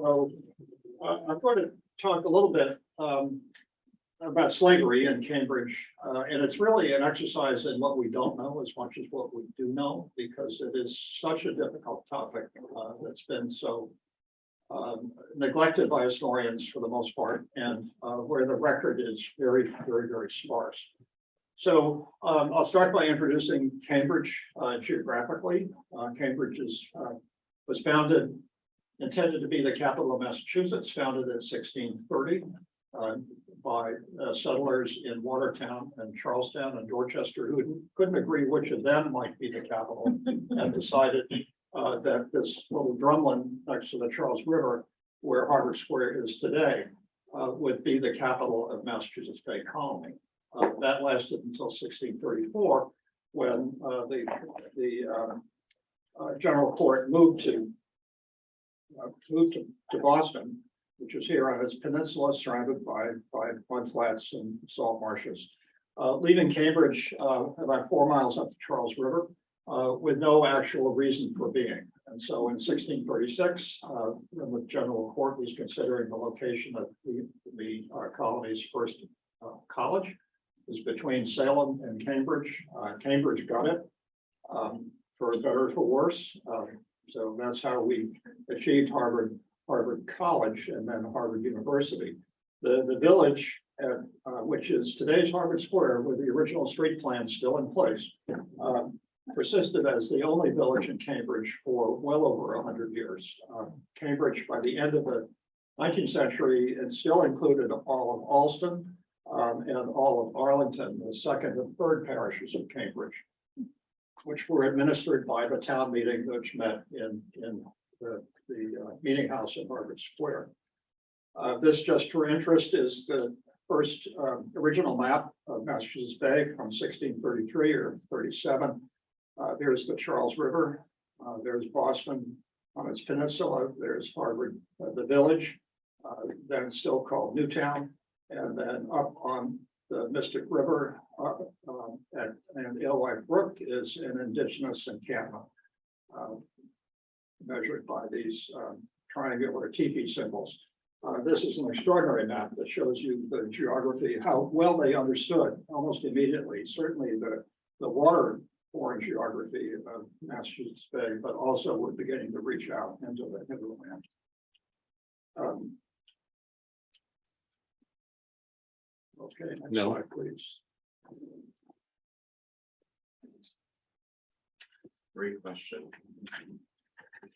So I'm going to talk a little bit about slavery in Cambridge, and it's really an exercise in what we don't know as much as what we do know, because it is such a difficult topic that's been so neglected by historians for the most part, and where the record is very, very, very sparse. So I'll start by introducing Cambridge geographically. Cambridge was intended to be the capital of Massachusetts, founded in 1630 by settlers in Watertown and Charlestown and Dorchester, who couldn't agree which of them might be the capital, and decided that this little drumlin next to the Charles River, where Harvard Square is today, would be the capital of Massachusetts Bay Colony. That lasted until 1634, when the General Court moved to Boston, which is here on its peninsula, surrounded by mudflats and salt marshes, leaving Cambridge about 4 miles up the Charles River, with no actual reason for being. And so in 1636, when the General Court was considering the location of the colony's first college, it was between Salem and Cambridge. Cambridge got it, for better or for worse. So that's how we achieved Harvard College and then Harvard University. The village, which is today's Harvard Square, with the original street plan still in place, persisted as the only village in Cambridge for well over 100 years. Cambridge, by the end of the 19th century, it still included all of Alston and all of Arlington, the second and third parishes of Cambridge, which were administered by the town meeting, which met in the meeting house in Harvard Square. This, just for interest, is the first original map of Massachusetts Bay from 1633 or 37. There's the Charles River. There's Boston on its peninsula. There's Harvard, the village, then still called Newtown, and then up on the Mystic River and Alewife Brook is an indigenous encampment, measured by these triangular teepee symbols. This is an extraordinary map that shows you the geography, how well they understood almost immediately, certainly the waterborne geography of Massachusetts Bay, but also we're beginning to reach out into the hinterland. Okay, next slide, please. Great question.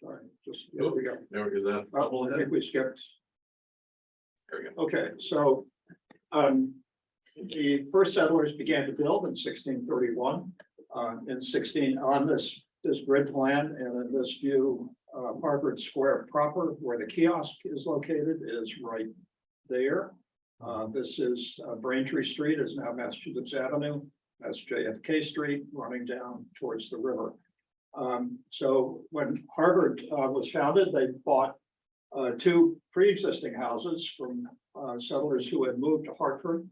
Sorry, just there we go. There is that. I think we skipped. There we go. Okay, so the first settlers began to build in 1631. On this grid plan and in this view, Harvard Square proper, where the kiosk is located, is right there. This is Braintree Street is now Massachusetts Avenue. That's JFK Street running down towards the river. So when Harvard was founded, they bought two pre-existing houses from settlers who had moved to Hartford.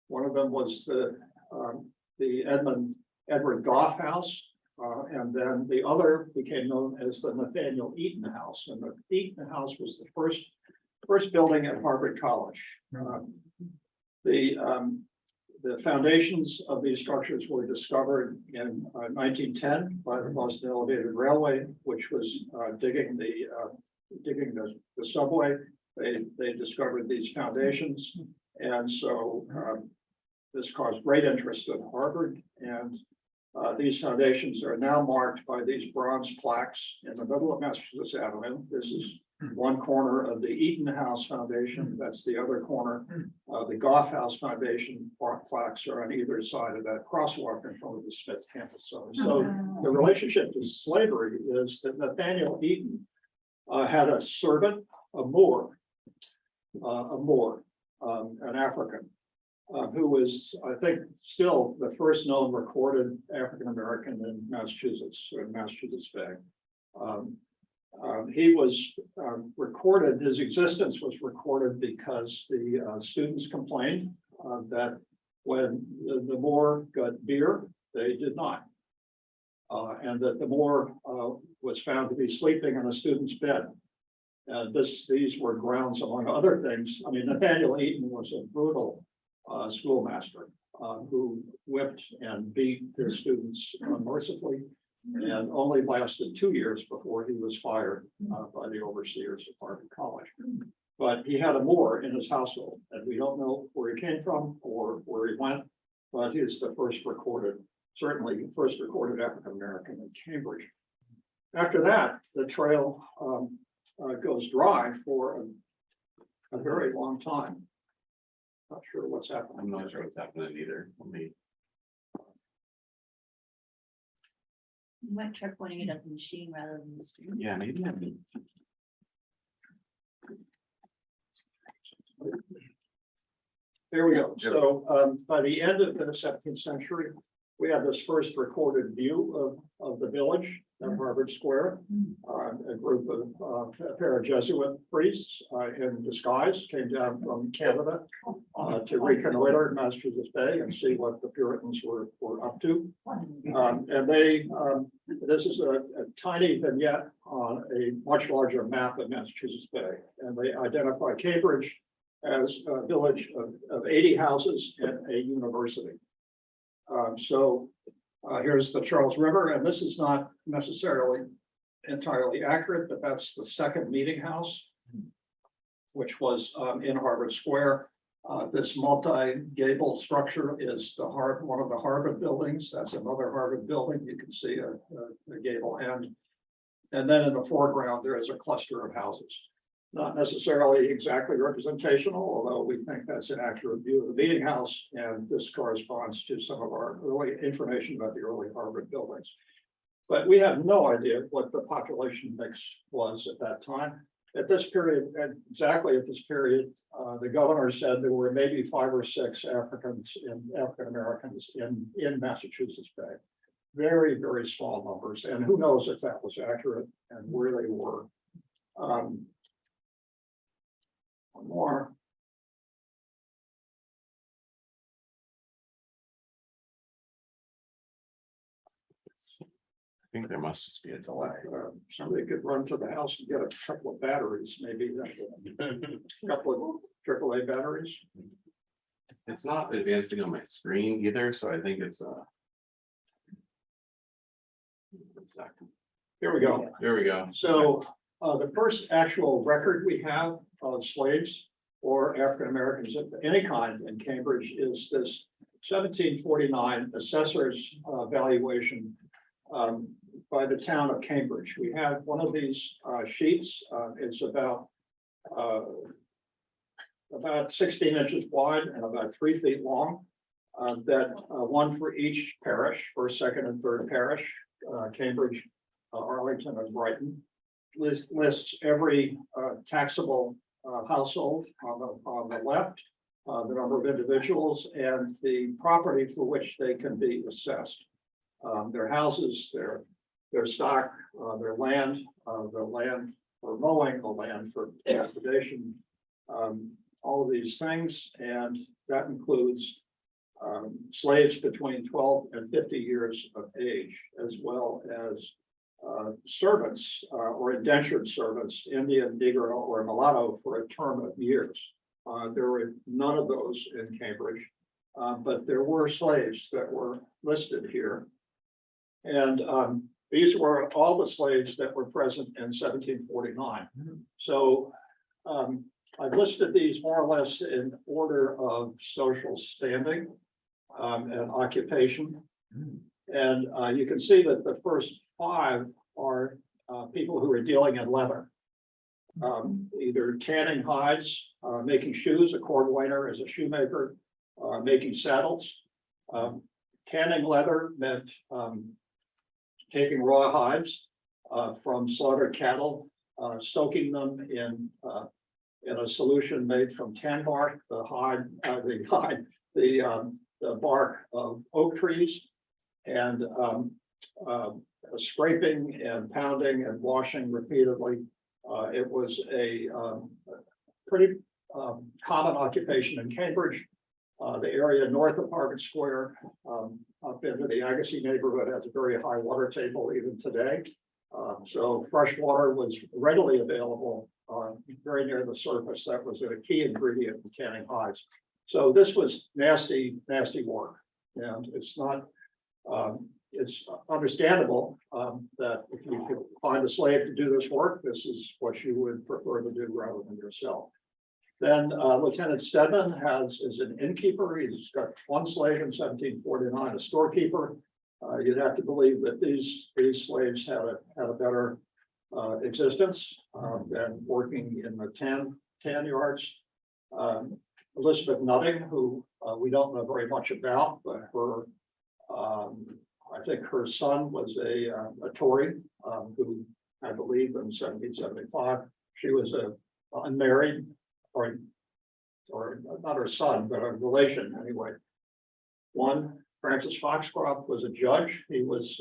One of them was the Edward Goff House, and then the other became known as the Nathaniel Eaton House. And the Eaton House was the first building at Harvard College. The foundations of these structures were discovered in 1910 by the Boston Elevated Railway, which was digging the subway. They discovered these foundations, and so this caused great interest at Harvard. And these foundations are now marked by these bronze plaques in the middle of Massachusetts Avenue. This is one corner of the Eaton House Foundation. That's the other corner. The Goff House Foundation plaques are on either side of that crosswalk in front of the Smith campus. So the relationship to slavery is that Nathaniel Eaton had a servant, a Moor, an African, who was, I think, still the first known recorded African-American in Massachusetts, or Massachusetts Bay. He was recorded, his existence was recorded because the students complained that when the Moor got beer, they did not. And that the Moor was found to be sleeping in a student's bed. These were grounds, among other things. I mean, Nathaniel Eaton was a brutal schoolmaster who whipped and beat his students unmercifully, and only lasted 2 years before he was fired by the overseers of Harvard College. But he had a Moor in his household, and we don't know where he came from or where he went, but he's the first recorded, certainly the first recorded African American in Cambridge. After that, the trail goes dry for a very long time. Not sure what's happening. I'm not sure what's happening either. Let me. You might try pointing it at the machine rather than the screen. Yeah, maybe. There we go. So by the end of the 17th century, we have this first recorded view of the village of Harvard Square. A group of a pair of Jesuit priests in disguise came down from Canada to reconnoiter Massachusetts Bay and see what the Puritans were up to. And they, this is a tiny vignette on a much larger map of Massachusetts Bay. And they identify Cambridge as a village of 80 houses and a university. Here's the Charles River, and this is not necessarily entirely accurate, but that's the second meeting house, which was in Harvard Square. This multi-gable structure is one of the Harvard buildings. That's another Harvard building. You can see a gable end. And then in the foreground, there is a cluster of houses. Not necessarily exactly representational, although we think that's an accurate view of the meeting house, and this corresponds to some of our early information about the early Harvard buildings. But we have no idea what the population mix was at that time. At this period, and exactly at this period, the governor said there were maybe 5 or 6 African Americans in Massachusetts Bay. Very, very small numbers, and who knows if that was accurate and where they were. One more. I think there must just be a delay. Somebody could run to the house and get a couple of batteries, maybe a couple of AAA batteries. It's not advancing on my screen either, so I think it's Here we go. There we go. So the first actual record we have of slaves or African Americans of any kind in Cambridge is this 1749 assessor's valuation by the town of Cambridge. We have one of these sheets. It's about 16 inches wide and about 3 feet long. One for each parish, first, second, and third parish, Cambridge, Arlington, and Brighton. Lists every taxable household on the left, the number of individuals, and the property for which they can be assessed. Their houses, their stock, their land, the land for mowing, the land for transportation, all of these things, and that includes slaves between 12 and 50 years of age, as well as servants or indentured servants, Indian, Negro, or mulatto for a term of years. There were none of those in Cambridge, but there were slaves that were listed here. And these were all the slaves that were present in 1749. So I've listed these more or less in order of social standing and occupation. And you can see that the first 5 are people who are dealing in leather, either tanning hides, making shoes. A cordwainer is a shoemaker, making saddles. Tanning leather meant taking raw hides from slaughtered cattle, soaking them in a solution made from tan bark, the bark of oak trees, and scraping and pounding and washing repeatedly. It was a pretty common occupation in Cambridge. The area north of Harvard Square, up into the Agassiz neighborhood, has a very high water table even today. So fresh water was readily available very near the surface. That was a key ingredient in tanning hides. So this was nasty, nasty work. And it's not, it's understandable that if you could find a slave to do this work, this is what you would prefer to do rather than yourself. Then Lieutenant Stedman is an innkeeper. He's got one slave in 1749, a storekeeper. You'd have to believe that these slaves had a better existence than working in the tan yards. Elizabeth Nutting, who we don't know very much about, but her I think her son was a Tory who I believe in 1775. She was unmarried, or not her son, but a relation anyway. One, Francis Foxcroft, was a judge. He was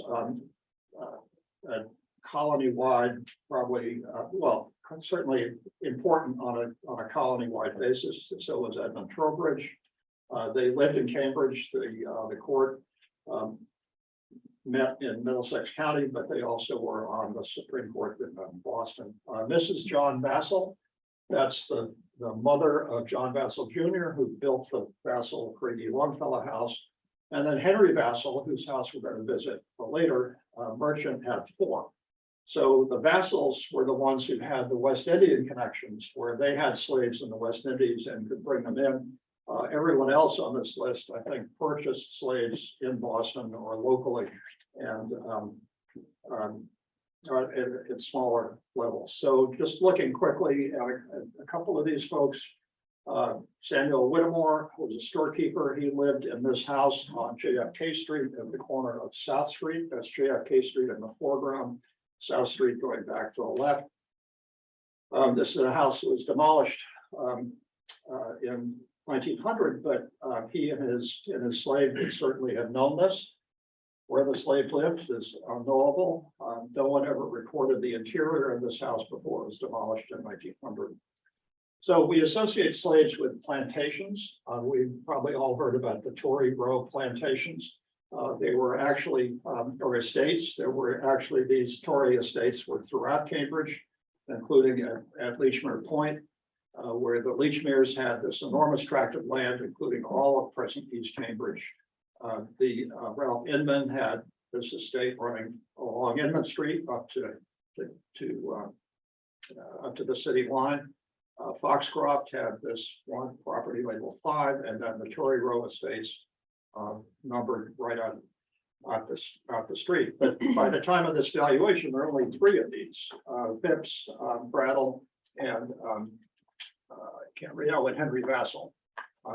a colony-wide, probably well, certainly important on a colony-wide basis. So was Edmund Trowbridge. They lived in Cambridge. The court met in Middlesex County, but they also were on the Supreme Court in Boston. Mrs. John Vassall, that's the mother of John Vassall Jr., who built the Vassall Craigie Longfellow House. And then Henry Vassall, whose house we're going to visit later, merchant, had 4. So the Vassalls were the ones who had the West Indian connections, where they had slaves in the West Indies and could bring them in. Everyone else on this list, I think, purchased slaves in Boston or locally, and at smaller levels. So just looking quickly at a couple of these folks, Samuel Whittemore was a storekeeper. He lived in this house on JFK Street at the corner of South Street. That's JFK Street in the foreground, South Street going back to the left. This is a house that was demolished in 1900, but he and his slave would certainly have known this. Where the slave lived is unknowable. No one ever recorded the interior of this house before it was demolished in 1900. So we associate slaves with plantations. We've probably all heard about the Tory Row plantations. They were actually, or estates. There were actually, these Tory estates were throughout Cambridge, including at Lechmere Point, where the Lechmeres had this enormous tract of land, including all of present East Cambridge. Ralph Inman had this estate running along Inman Street up to the city line. Foxcroft had this one property labeled 5, and then the Tory Row estates numbered right out the street. But by the time of this valuation, there are only 3 of these: Phipps, Brattle, and Henry Vassall.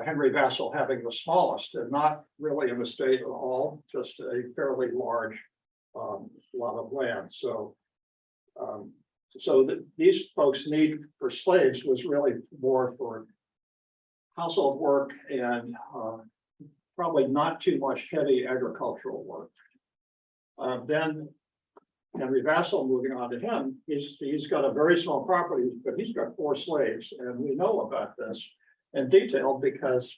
Henry Vassall having the smallest, and not really an estate at all, just a fairly large lot of land. So these folks' need for slaves was really more for household work and probably not too much heavy agricultural work. Then Henry Vassall, moving on to him, he's got a very small property, but he's got 4 slaves, and we know about this in detail because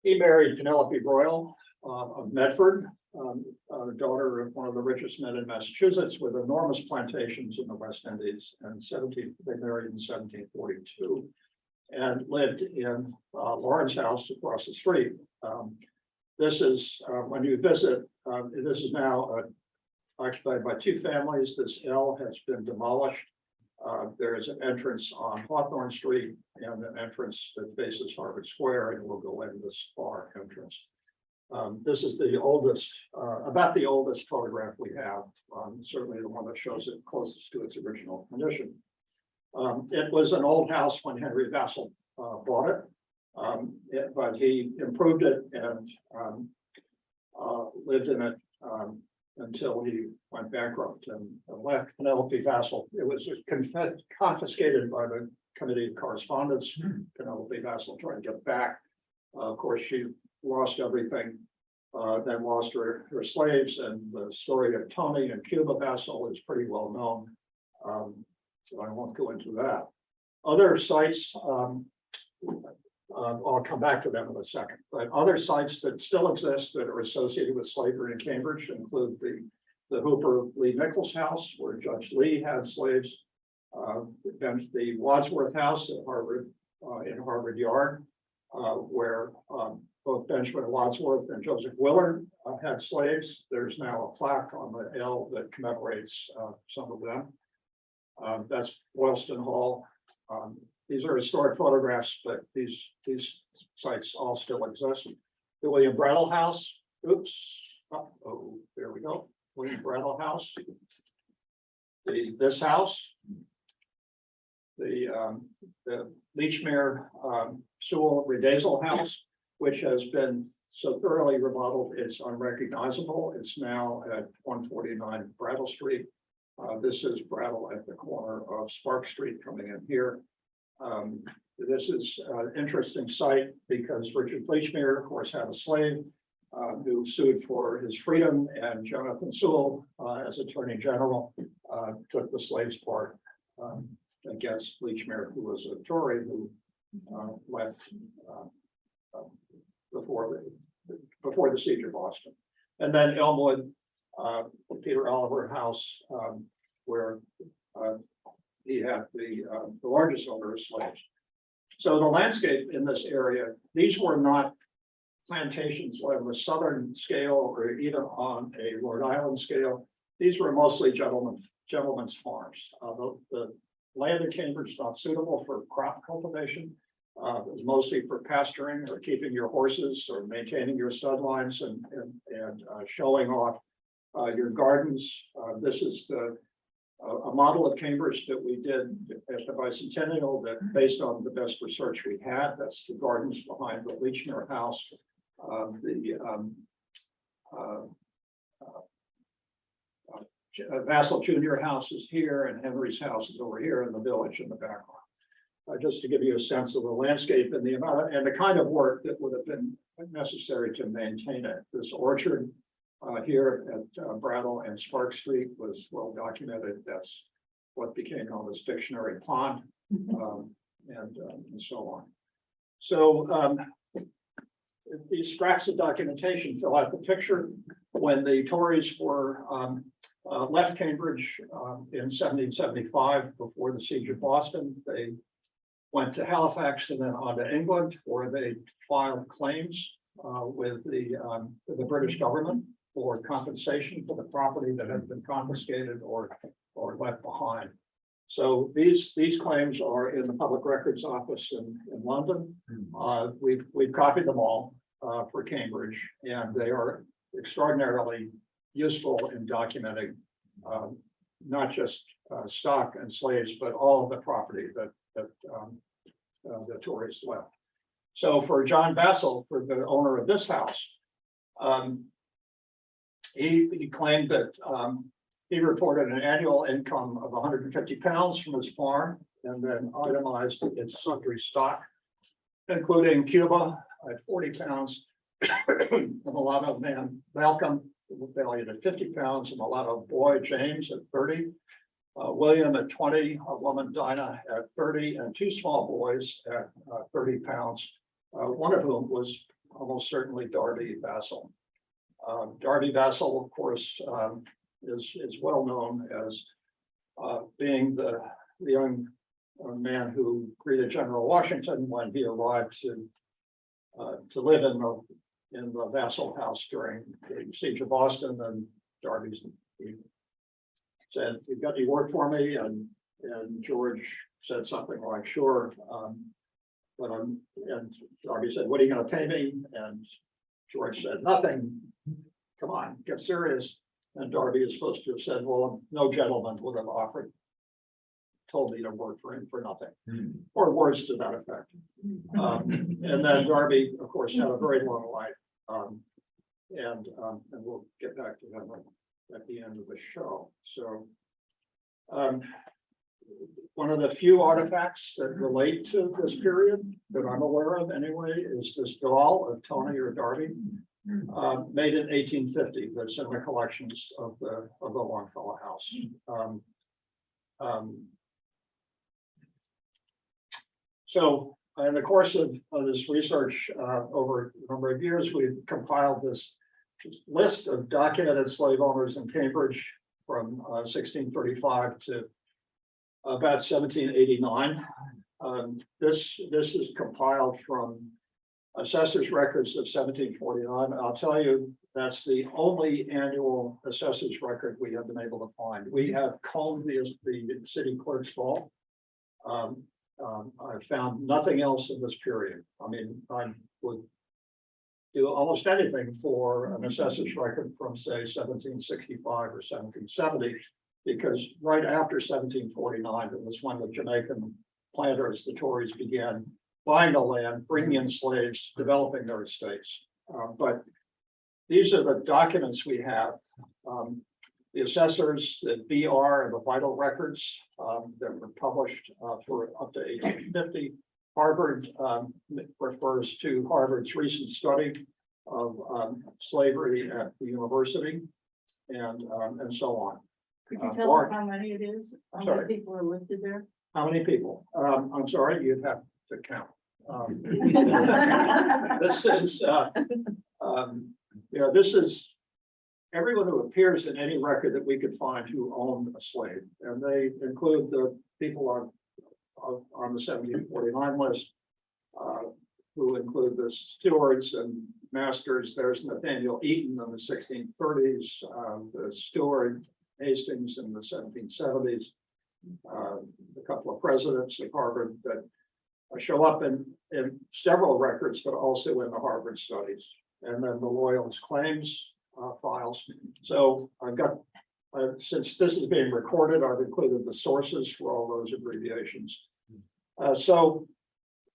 he married Penelope Royal of Medford, daughter of one of the richest men in Massachusetts, with enormous plantations in the West Indies. And they married in 1742 and lived in Lawrence House across the street. This is when you visit. This is now occupied by 2 families. This L has been demolished. There is an entrance on Hawthorne Street and an entrance that faces Harvard Square, and we'll go into this far entrance. This is the oldest, about the oldest photograph we have, certainly the one that shows it closest to its original condition. It was an old house when Henry Vassall bought it, but he improved it and lived in it until he went bankrupt and left. Penelope Vassall. It was confiscated by the Committee of Correspondence. Penelope Vassall tried to get back. Of course, she lost everything, then lost her slaves, and the story of Tony and Cuba Vassall is pretty well known. So I won't go into that. Other sites, I'll come back to them in a second, but other sites that still exist that are associated with slavery in Cambridge include the Hooper Lee Nichols house, where Judge Lee had slaves. Then the Wadsworth House at Harvard, in Harvard Yard, where both Benjamin Wadsworth and Joseph Willard had slaves. There's now a plaque on the L that commemorates some of them. That's Boylston Hall. These are historic photographs, but these sites all still exist. The William Brattle House, oops, oh, there we go. William Brattle House. This house. The Leechmere Sewell Redazel House, which has been so thoroughly remodeled, it's unrecognizable. It's now at 149 Brattle Street. This is Brattle at the corner of Spark Street coming in here. This is an interesting site because Richard Leechmere, of course, had a slave who sued for his freedom, and Jonathan Sewell, as Attorney General, took the slaves part against Leechmere, who was a Tory who left before the siege of Boston. And then Elmwood, Peter Oliver House, where he had the largest number of slaves. So the landscape in this area, these were not plantations on the southern scale or even on a Rhode Island scale. These were mostly gentlemen's farms. The land in Cambridge is not suitable for crop cultivation. It was mostly for pasturing or keeping your horses or maintaining your stud lines and showing off your gardens. This is a model of Cambridge that we did at the Bicentennial that based on the best research we had. That's the gardens behind the Leechmere House. Vassal Junior House is here, and Henry's house is over here in the village in the background. Just to give you a sense of the landscape and the amount and the kind of work that would have been necessary to maintain it. This orchard here at Brattle and Spark Street was well documented. That's what became known as Dictionary Pond, and so on. So these scraps of documentation fill out the picture. When the Tories were left Cambridge in 1775 before the siege of Boston, they went to Halifax and then on to England, where they filed claims with the British government for compensation for the property that had been confiscated or left behind. So these claims are in the Public Records Office in London. We've copied them all for Cambridge, and they are extraordinarily useful in documenting not just stock and slaves, but all of the property that the Tories left. So for John Bassel, for the owner of this house, he claimed that he reported an annual income of 150 pounds from his farm, and then itemized its sundry stock, including Cuba at 40 pounds, a mulatto man Malcolm valued at 50 pounds, a mulatto boy James at 30, William at 20, a woman Dinah at 30, and two small boys at 30 pounds, one of whom was almost certainly Darby Bassel. Darby Bassel, of course, is well known as being the young man who greeted General Washington when he arrived to live in the Bassel house during the siege of Boston. And Darby said, "You got any work for me?" And George said something like, "Sure." And Darby said, "What are you going to pay me?" And George said, "Nothing. Come on, get serious." And Darby is supposed to have said, "Well, no gentleman would have told me to work for him for nothing," or words to that effect. And then Darby, of course, had a very long life. And we'll get back to him at the end of the show. So one of the few artifacts that relate to this period that I'm aware of anyway is this doll of Tony or Darby, made in 1850. That's in the collections of the Longfellow House. So in the course of this research over a number of years, we've compiled this list of documented slave owners in Cambridge from 1635 to about 1789. This is compiled from assessors records of 1749. I'll tell you, that's the only annual assessors record we have been able to find. We have combed the city clerk's vault. I found nothing else in this period. I mean, I would do almost anything for an assessor's record from, say, 1765 or 1770, because right after 1749, it was when the Jamaican planters, the Tories, began buying the land, bringing in slaves, developing their estates. But these are the documents we have. The assessors, the BR, and the vital records that were published for up to 1850. Harvard refers to Harvard's recent study of slavery at the university, and so on. Could you tell us how many it is? How Sorry. many people are listed there? How many people? I'm sorry, you'd have to count. This is, this is everyone who appears in any record that we could find who owned a slave, and they include the people on the 1749 list, who include the stewards and masters. There's Nathaniel Eaton in the 1630s, the steward Hastings in the 1770s, a couple of presidents of Harvard that show up in several records, but also in the Harvard studies, and then the Loyalist claims files. So I've got, since this is being recorded, I've included the sources for all those abbreviations. So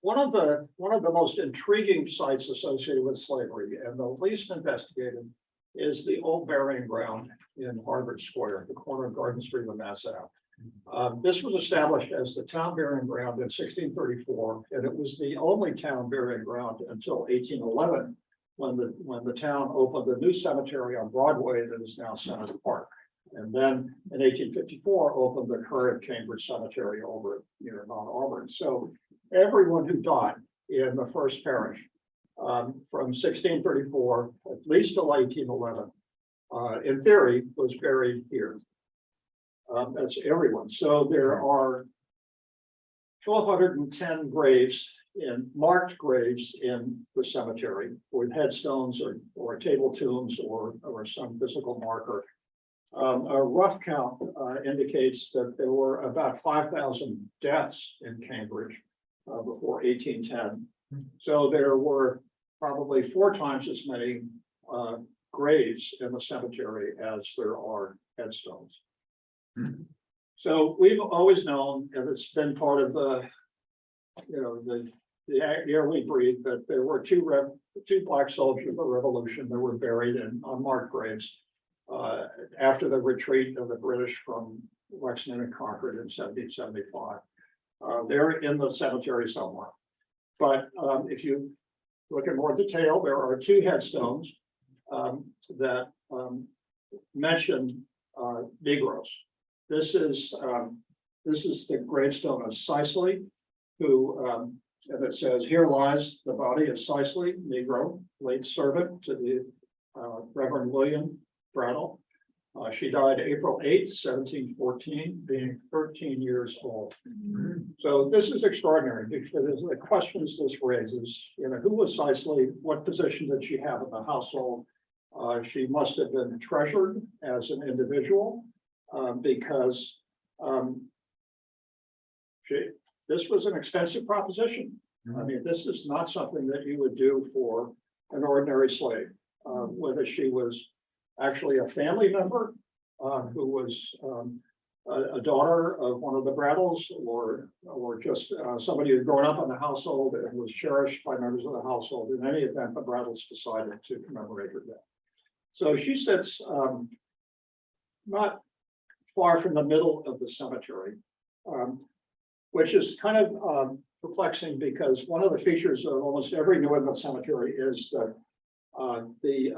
one of the most intriguing sites associated with slavery, and the least investigated, is the old burying ground in Harvard Square, the corner of Garden Street and Mass Ave. This was established as the town burying ground in 1634, and it was the only town burying ground until 1811, when the town opened a new cemetery on Broadway that is now Center Park. And then in 1854, opened the current Cambridge Cemetery over near Mount Auburn. So everyone who died in the first parish from 1634, at least till 1811, in theory, was buried here. That's everyone. So there are 1,210 graves, in marked graves in the cemetery with headstones or table tombs or some physical marker. A rough count indicates that there were about 5,000 deaths in Cambridge before 1810. So there were probably 4 times as many graves in the cemetery as there are headstones. So we've always known, and it's been part of the air we breathe, that there were two black soldiers of the Revolution that were buried in unmarked graves after the retreat of the British from Lexington and Concord in 1775. They're in the cemetery somewhere. But if you look in more detail, there are 2 headstones that mention Negroes. This is the gravestone of Sisley, who, and it says, "Here lies the body of Sisley, Negro, late servant to the Reverend William Brattle. She died April 8th, 1714, being 13 years old." So this is extraordinary because the questions this raises, who was Sisley? What position did she have in the household? She must have been treasured as an individual because this was an expensive proposition. I mean, this is not something that you would do for an ordinary slave, whether she was actually a family member who was a daughter of one of the Brattles, or just somebody who had grown up in the household and was cherished by members of the household. In any event, the Brattles decided to commemorate her death. So she sits not far from the middle of the cemetery, which is kind of perplexing because one of the features of almost every New England cemetery is that the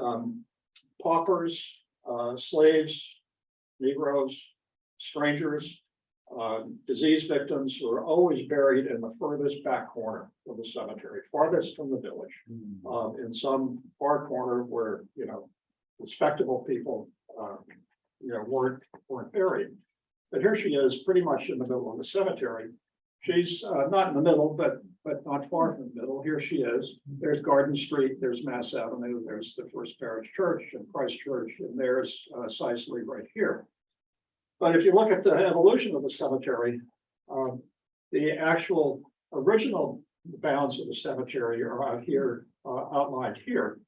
paupers, slaves, Negroes, strangers, disease victims were always buried in the furthest back corner of the cemetery, farthest from the village, in some far corner where respectable people weren't buried. But here she is, pretty much in the middle of the cemetery. She's not in the middle, but not far from the middle. Here she is. There's Garden Street, there's Mass Avenue, there's the First Parish Church and Christ Church, and there's Sisley right here. But if you look at the evolution of the cemetery, the actual original bounds of the cemetery are out here, outlined here.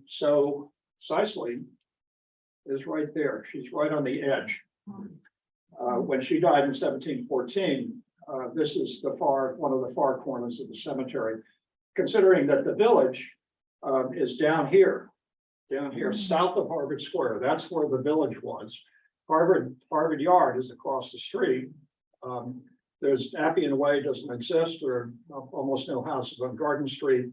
So Sisley is right there. She's right on the edge. When she died in 1714, this is one of the far corners of the cemetery. Considering that the village is down here south of Harvard Square. That's where the village was. Harvard Yard is across the street. There's Appian Way doesn't exist. There are almost no houses on Garden Street.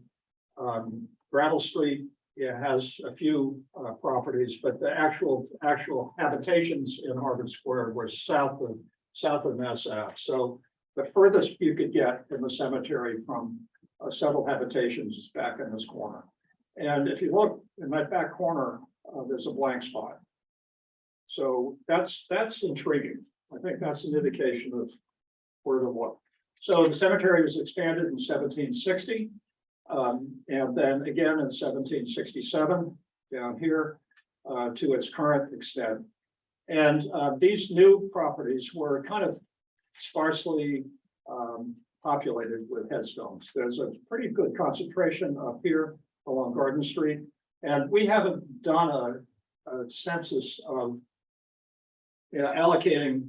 Gravel Street, has a few properties, but the actual habitations in Harvard Square were south of Mass Ave. So the furthest you could get in the cemetery from several habitations is back in this corner. And if you look in that back corner, there's a blank spot. So that's intriguing. I think that's an indication of where to look. So the cemetery was expanded in 1760. And then again in 1767 down here to its current extent. And these new properties were kind of sparsely populated with headstones. There's a pretty good concentration up here along Garden Street. And we haven't done a census of allocating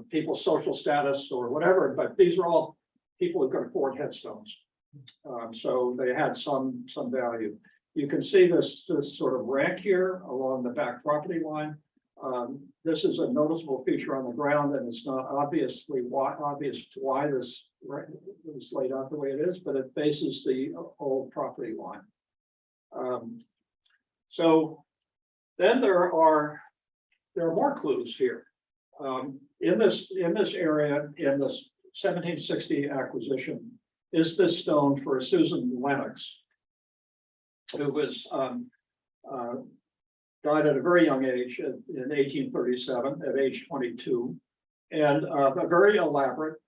people's social status or whatever, but these are all people who can afford headstones. So they had some value. You can see this sort of rank here along the back property line. This is a noticeable feature on the ground, and it's not obvious why this is laid out the way it is, but it faces the old property line. So then there are more clues here. In this area, in this 1760 acquisition, is this stone for Susan Lennox, who was died at a very young age in 1837 at age 22, and a very elaborate,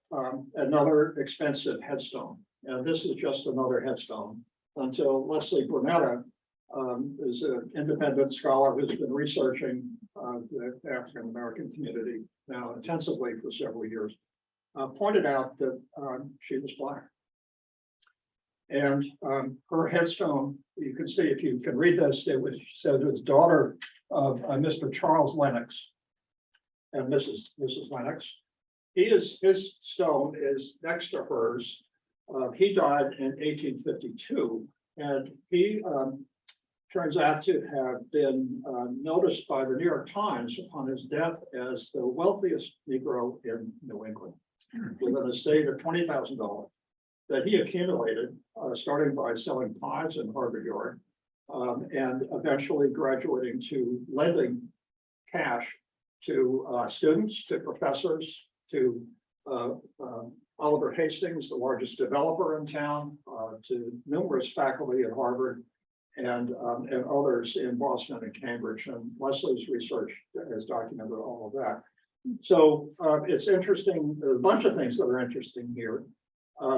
another expensive headstone. And this is just another headstone until Leslie Brunetta is an independent scholar who's been researching the African American community now intensively for several years, pointed out that she was Black. And her headstone, you can see if you can read this, it said it was daughter of Mr. Charles Lennox and Mrs. Lennox. His stone is next to hers. He died in 1852, and he turns out to have been noticed by the New York Times upon his death as the wealthiest Negro in New England, with an estate of $20,000 that he accumulated, starting by selling pies in Harvard Yard, and eventually graduating to lending cash to students, to professors, to Oliver Hastings, the largest developer in town, to numerous faculty at Harvard, and others in Boston and Cambridge. And Leslie's research has documented all of that. So it's interesting. There's a bunch of things that are interesting here.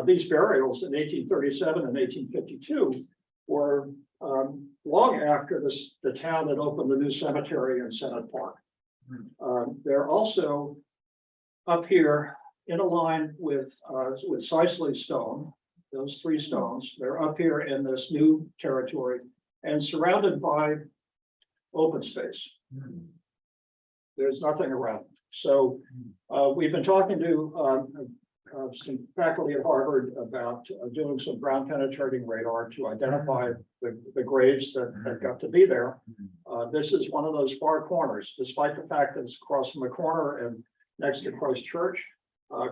These burials in 1837 and 1852 were long after the town had opened the new cemetery in Senate Park. They're also up here in a line with Sisley stone, those three stones. They're up here in this new territory and surrounded by open space. There's nothing around. So we've been talking to some faculty at Harvard about doing some ground penetrating radar to identify the graves that got to be there. This is one of those far corners, despite the fact that it's across from the corner and next to Christ Church.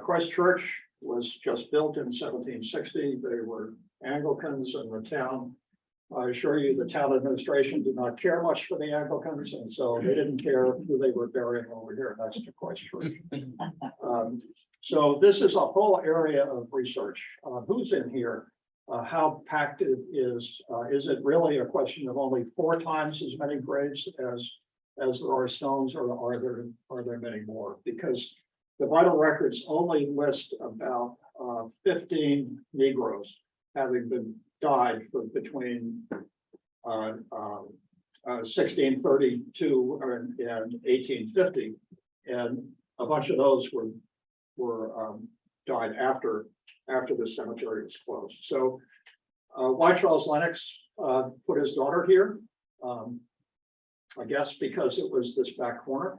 Christ Church was just built in 1760. They were Anglicans in the town. I assure you, the town administration did not care much for the Anglicans, and so they didn't care who they were burying over here next to Christ Church. So this is a whole area of research. Who's in here? How packed it is. Is it really a question of only 4 times as many graves as as there are stones, or are there many more? Because the vital records only list about 15 Negroes having been died for between 1632 and 1850, and a bunch of those were died after the cemetery was closed. So why Charles Lennox put his daughter here? I guess because it was this back corner.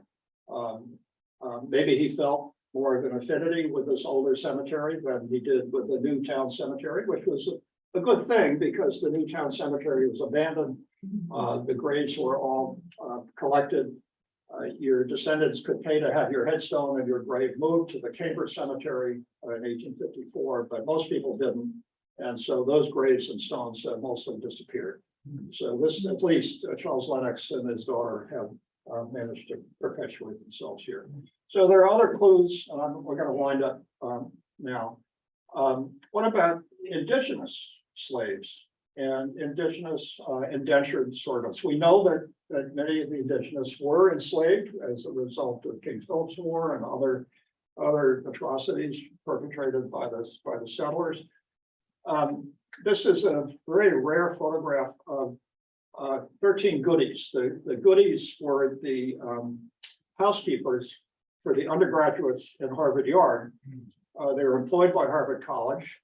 Maybe he felt more of an affinity with this older cemetery than he did with the Newtown Cemetery, which was a good thing because the Newtown Cemetery was abandoned. The graves were all collected. Your descendants could pay to have your headstone and your grave moved to the Cambridge Cemetery in 1854, but most people didn't. And so those graves and stones mostly disappeared. So this, at least Charles Lennox and his daughter have managed to perpetuate themselves here. So there are other clues, and we're going to wind up now. What about indigenous slaves and indigenous indentured servants? We know that many of the indigenous were enslaved as a result of King Philip's War and other atrocities perpetrated by the settlers. This is a very rare photograph of 13 goodies. The goodies were the housekeepers for the undergraduates in Harvard Yard. They were employed by Harvard College.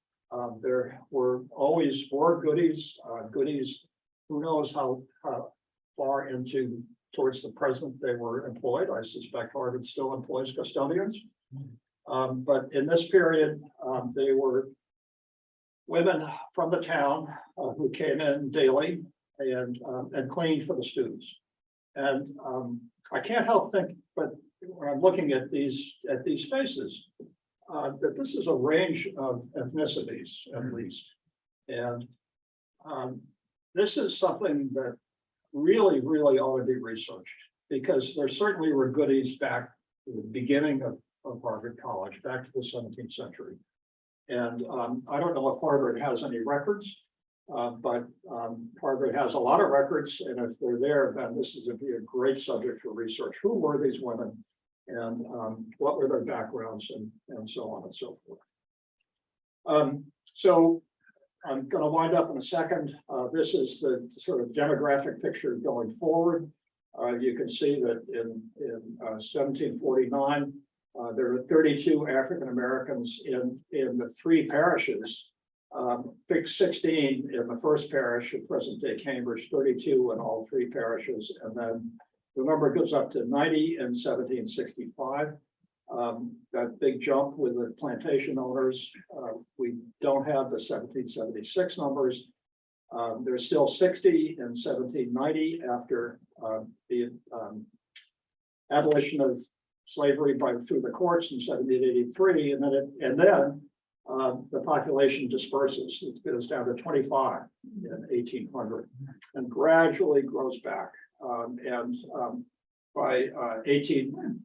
There were always more goodies, who knows how far towards the present they were employed. I suspect Harvard still employs custodians. But in this period, they were women from the town who came in daily and cleaned for the students. And I can't help think, but when I'm looking at these faces, that this is a range of ethnicities at least. And this is something that really ought to be researched, because there certainly were goodies back to the beginning of Harvard College, back to the 17th century. And I don't know if Harvard has any records, but Harvard has a lot of records, and if they're there, then this would be a great subject for research. Who were these women, and what were their backgrounds, and so on and so forth. So I'm going to wind up in a second. This is the sort of demographic picture going forward. You can see that in 1749, there were 32 African Americans in the 3 parishes. 16 in the first parish at present day Cambridge, 32 in all 3 parishes, and then the number goes up to 90 in 1765. That big jump with the plantation owners. We don't have the 1776 numbers. There's still 60 in 1790 after the abolition of slavery through the courts in 1783, and then the population disperses. It goes down to 25 in 1800 and gradually grows back. By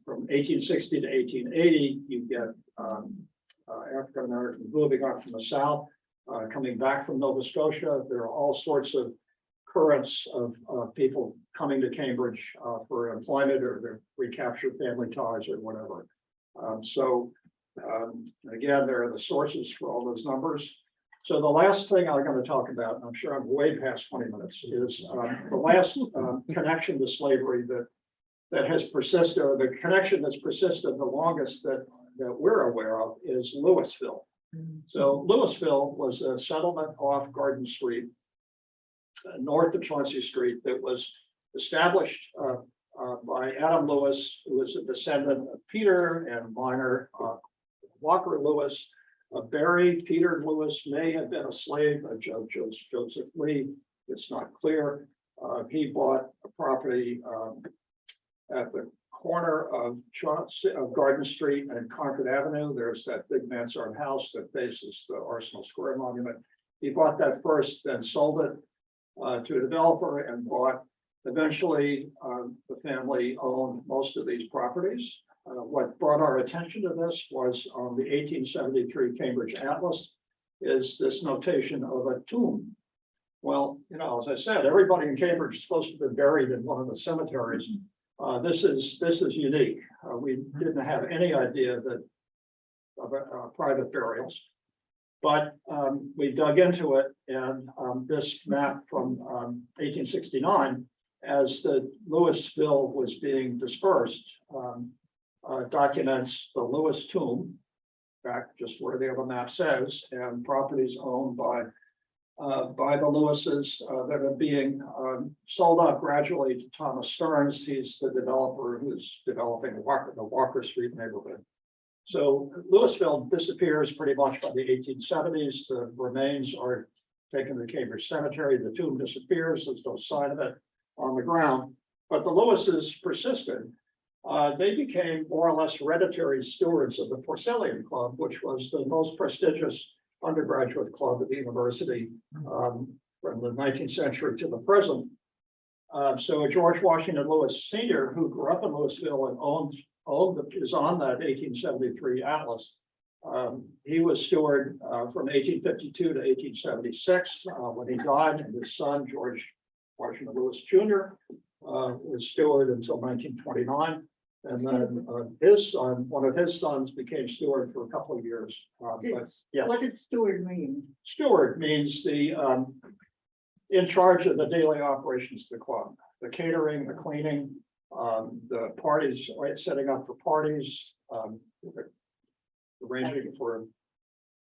from 1860 to 1880, you get African Americans moving up from the South, coming back from Nova Scotia. There are all sorts of currents of people coming to Cambridge for employment or to recapture family ties or whatever. Again, there are the sources for all those numbers. So the last thing I'm going to talk about, and I'm sure I'm way past 20 minutes, is the last connection to slavery that has persisted, or the connection that's persisted the longest that we're aware of is Louisville. So Louisville was a settlement off Garden Street, north of Chauncey Street, that was established by Adam Lewis, who was a descendant of Peter and Minor Walker Lewis. Barry Peter Lewis may have been a slave of Joseph Lee. It's not clear. He bought a property at the corner of Garden Street and Concord Avenue. There's that big mansard house that faces the Arsenal Square Monument. He bought that first, then sold it to a developer and bought. Eventually, the family owned most of these properties. What brought our attention to this was on the 1873 Cambridge Atlas is this notation of a tomb. Well, as I said, everybody in Cambridge is supposed to be buried in one of the cemeteries. This is unique. We didn't have any idea that of private burials. But we dug into it, and this map from 1869, as the Louisville was being dispersed, documents the Lewis tomb, back just where the other map says, and properties owned by the Lewises that are being sold out gradually to Thomas Stearns. He's the developer who's developing the Walker Street neighborhood. So Louisville disappears pretty much by the 1870s. The remains are taken to Cambridge Cemetery. The tomb disappears. There's no sign of it on the ground. But the Lewises persisted. They became more or less hereditary stewards of the Porcellian Club, which was the most prestigious undergraduate club at the university from the 19th century to the present. So George Washington Lewis Sr., who grew up in Louisville and is on that 1873 atlas. He was steward from 1852 to 1876 when he died, and his son, George Washington Lewis Jr., was steward until 1929. And then his son, one of his sons, became steward for a couple of years. But yeah, What did steward mean? steward means the in charge of the daily operations of the club, the catering, the cleaning, the parties, right, setting up for parties, arranging for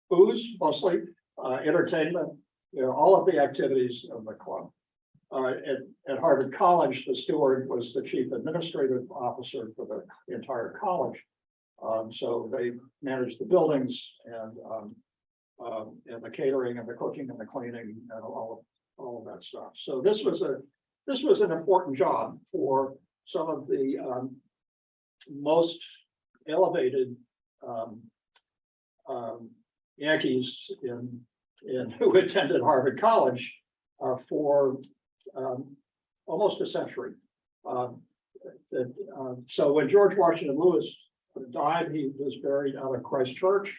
booze, mostly, entertainment, all of the activities of the club. At Harvard College, the steward was the chief administrative officer for the entire college. So they managed the buildings and the catering and the cooking and the cleaning and all of that stuff. So this was an important job for some of the most elevated Yankees who attended Harvard College for almost a century. So when George Washington Lewis died, he was buried out of Christ Church.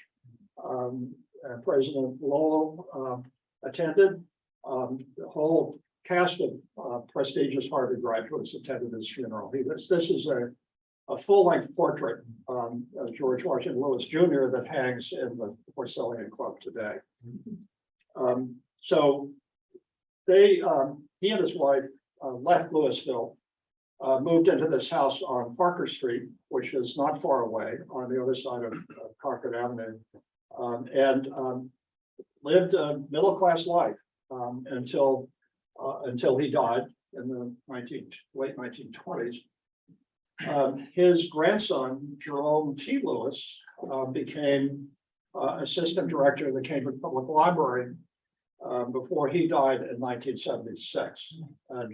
President Lowell attended. The whole cast of prestigious Harvard graduates attended his funeral. This is a full-length portrait of George Washington Lewis Jr. that hangs in the Porcellian Club today. So he and his wife left Louisville, moved into this house on Parker Street, which is not far away on the other side of Concord Avenue, and lived a middle-class life until he died in the late 1920s. His grandson, Jerome T. Lewis, became assistant director of the Cambridge Public Library before he died in 1976.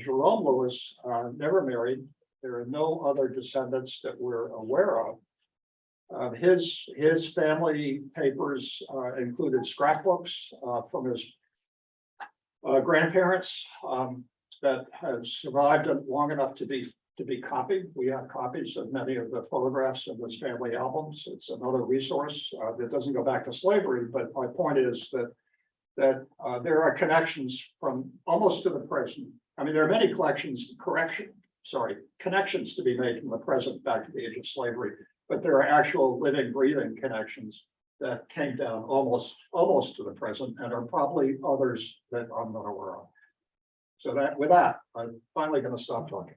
Jerome Lewis never married. There are no other descendants that we're aware of. His family papers included scrapbooks from his grandparents that have survived long enough to be copied. We have copies of many of the photographs of his family albums. It's another resource that doesn't go back to slavery, but my point is that there are connections from almost to the present. I mean, there are many connections to be made from the present back to the age of slavery, but there are actual living, breathing connections that came down almost to the present, and are probably others that I'm not aware of. So with that, I'm finally going to stop talking.